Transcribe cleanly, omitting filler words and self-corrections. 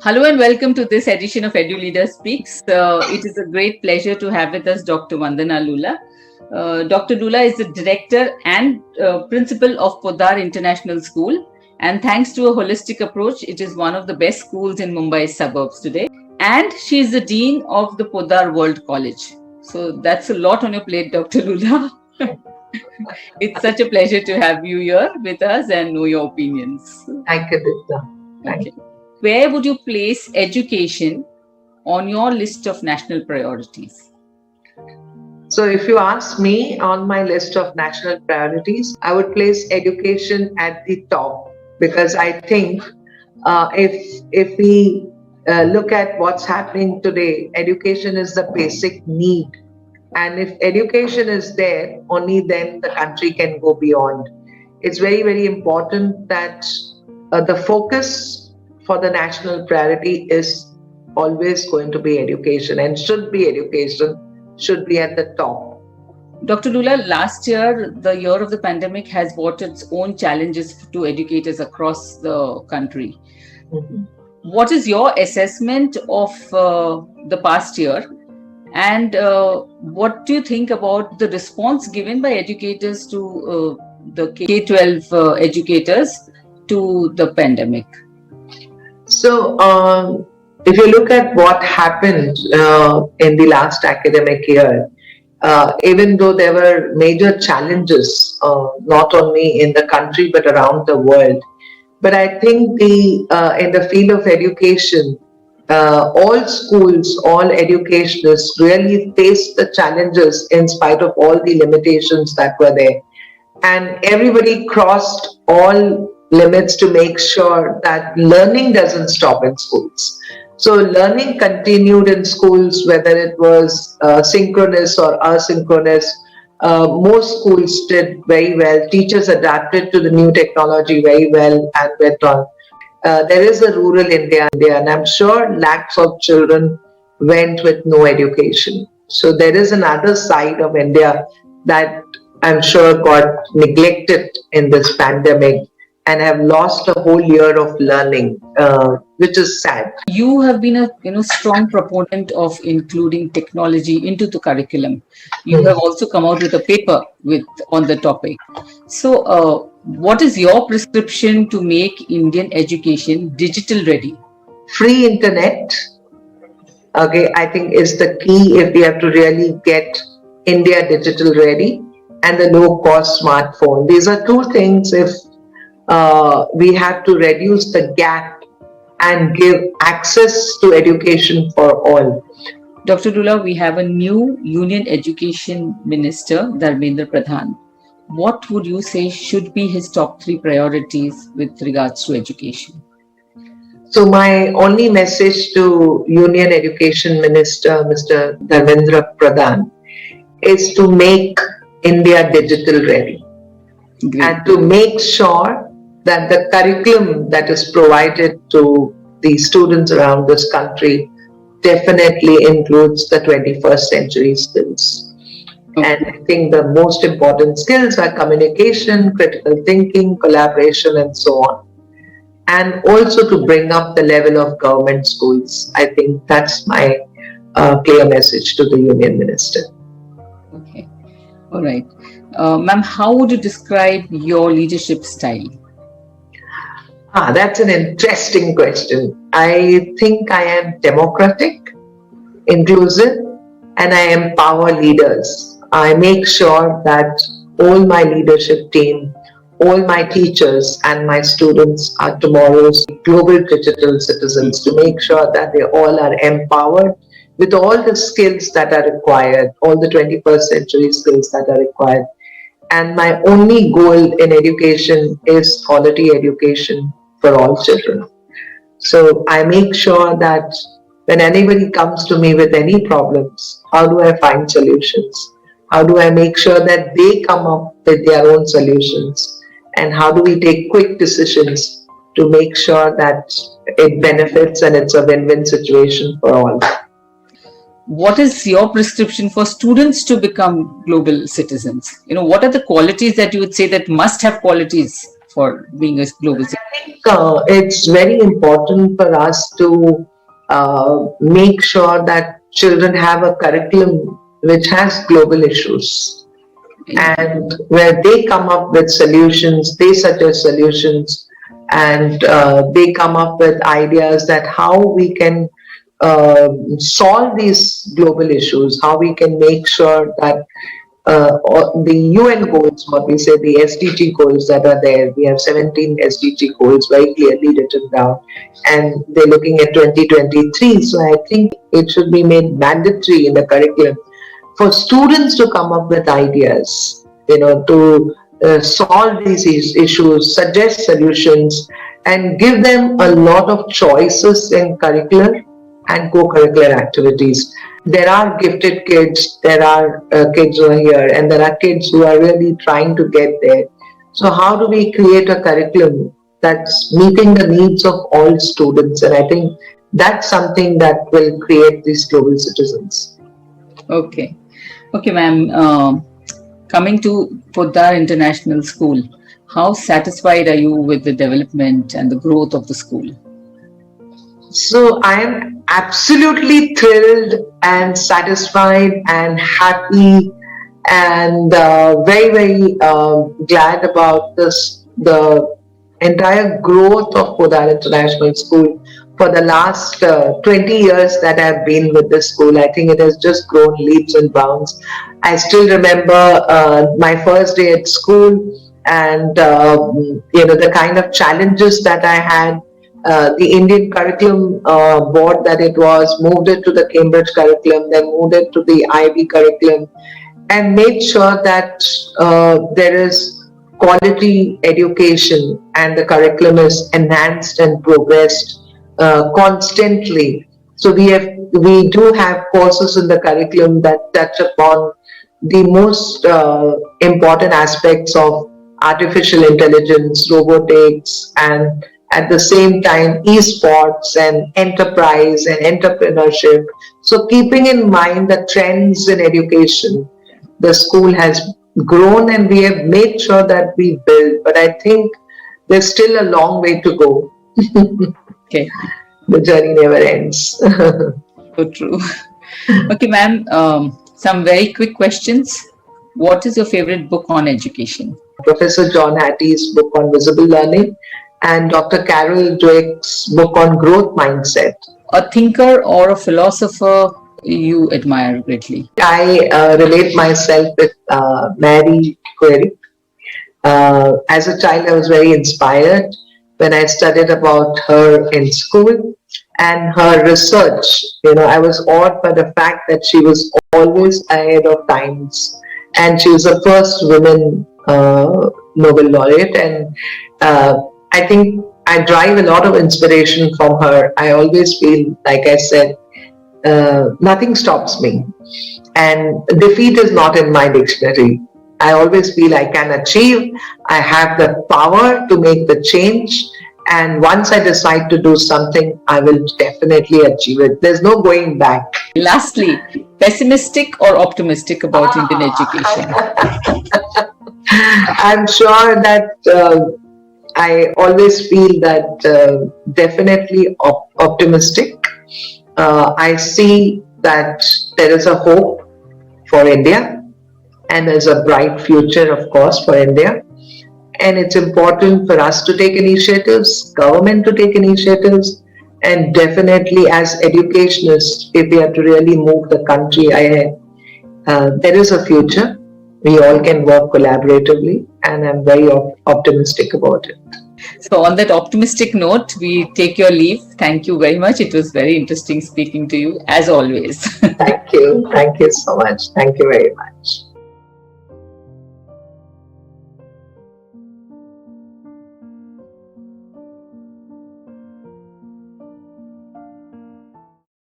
Hello and welcome to this edition of Eduleader Speaks. It is a great pleasure to have with us Dr. Vandana Lulla. Dr. Lulla is the director and principal of Podar International School. And thanks to a holistic approach, it is one of the best schools in Mumbai's suburbs today. And she is the dean of the Podar World College. So that's a lot on your plate, Dr. Lulla. It's such a pleasure to have you here with us and know your opinions. Thank you, Dita. Thank you. Where would you place education on your list of national priorities? So if you ask me on my list of national priorities, I would place education at the top, because I think if we look at what's happening today, education is the basic need. And if education is there, only then the country can go beyond. It's very, very important that the focus for the national priority is always going to be education, and should be at the top. Dr. Lulla, last year, the year of the pandemic has brought its own challenges to educators across the country. Mm-hmm. What is your assessment of the past year? And what do you think about the response given by educators to the K-12 educators to the pandemic? So, if you look at what happened in the last academic year, even though there were major challenges, not only in the country but around the world, but I think in the field of education, all schools, all educationists really faced the challenges in spite of all the limitations that were there. And everybody crossed all limits to make sure that learning doesn't stop in schools. So learning continued in schools, whether it was synchronous or asynchronous. Most schools did very well. Teachers adapted to the new technology very well and went on. There is a rural India, and I'm sure lakhs of children went with no education. So there is another side of India that I'm sure got neglected in this pandemic and have lost a whole year of learning, which is sad. You have been a strong proponent of including technology into the curriculum. You have also come out with a paper on the topic. So, what is your prescription to make Indian education digital ready? Free internet, okay, I think is the key if we have to really get India digital ready, and the low-cost smartphone. These are two things if we have to reduce the gap and give access to education for all. Dr. Lulla, we have a new Union Education Minister, Dharmendra Pradhan. What would you say should be his top 3 priorities with regards to education? So my only message to Union Education Minister, Mr. Dharmendra Pradhan, is to make India digital ready. Great. And to make sure that the curriculum that is provided to the students around this country definitely includes the 21st century skills. Okay. And I think the most important skills are communication, critical thinking, collaboration, and so on. And also to bring up the level of government schools. I think that's my clear message to the Union Minister. Okay. All right. Ma'am, how would you describe your leadership style? That's an interesting question. I think I am democratic, inclusive, and I empower leaders. I make sure that all my leadership team, all my teachers and my students are tomorrow's global digital citizens, to make sure that they all are empowered with all the skills that are required, all the 21st century skills that are required. And my only goal in education is quality education for all children. So I make sure that when anybody comes to me with any problems, how do I find solutions? How do I make sure that they come up with their own solutions? And how do we take quick decisions to make sure that it benefits and it's a win-win situation for all? What is your prescription for students to become global citizens? What are the qualities that you would say that must have qualities for being a global citizen? I think it's very important for us to make sure that children have a curriculum which has global issues, and where they come up with solutions, they suggest solutions, and they come up with ideas that how we can solve these global issues, how we can make sure that the UN goals, what we say, the SDG goals that are there. We have 17 SDG goals very clearly written down, and they're looking at 2023. So I think it should be made mandatory in the curriculum for students to come up with ideas, to solve these issues, suggest solutions, and give them a lot of choices in curricular and co-curricular activities. There are gifted kids, there are kids who are here, and there are kids who are really trying to get there. So how do we create a curriculum that's meeting the needs of all students? And I think that's something that will create these global citizens. Okay. Okay, ma'am. Coming to Podar International School, how satisfied are you with the development and the growth of the school? So I am absolutely thrilled and satisfied and happy and very, very glad about the entire growth of Podar International School. For the last 20 years that I've been with this school, I think it has just grown leaps and bounds. I still remember my first day at school, and the kind of challenges that I had. The Indian curriculum board that it was moved it to the Cambridge curriculum, then moved it to the IB curriculum, and made sure that there is quality education and the curriculum is enhanced and progressed constantly. So we do have courses in the curriculum that touch upon the most important aspects of artificial intelligence, robotics, and at the same time esports and enterprise and entrepreneurship. So keeping in mind the trends in education, the school has grown and we have made sure that we build, but I think there's still a long way to go. Okay. The journey never ends. So true. Okay, ma'am. Some very quick questions. What is your favorite book on education? Professor John Hattie's book on visible learning and Dr. Carol Dweck's book on growth mindset. A thinker or a philosopher you admire greatly? I relate myself with Mary Query. As a child, I was very inspired when I studied about her in school and her research. I was awed by the fact that she was always ahead of times, and she was the first woman Nobel laureate. And I think I derive a lot of inspiration from her. I always feel, like I said, nothing stops me, and defeat is not in my dictionary. I always feel I can achieve, I have the power to make the change, and once I decide to do something, I will definitely achieve it. There's no going back. Lastly, pessimistic or optimistic about Indian education? I'm sure that I always feel that definitely optimistic. I see that there is a hope for India, and there's a bright future, of course, for India. And it's important for us to take initiatives, government to take initiatives, and definitely as educationists, if we have to really move the country ahead, there is a future. We all can work collaboratively, and I'm very optimistic about it. So on that optimistic note, we take your leave. Thank you very much. It was very interesting speaking to you, as always. Thank you. Thank you so much. Thank you very much.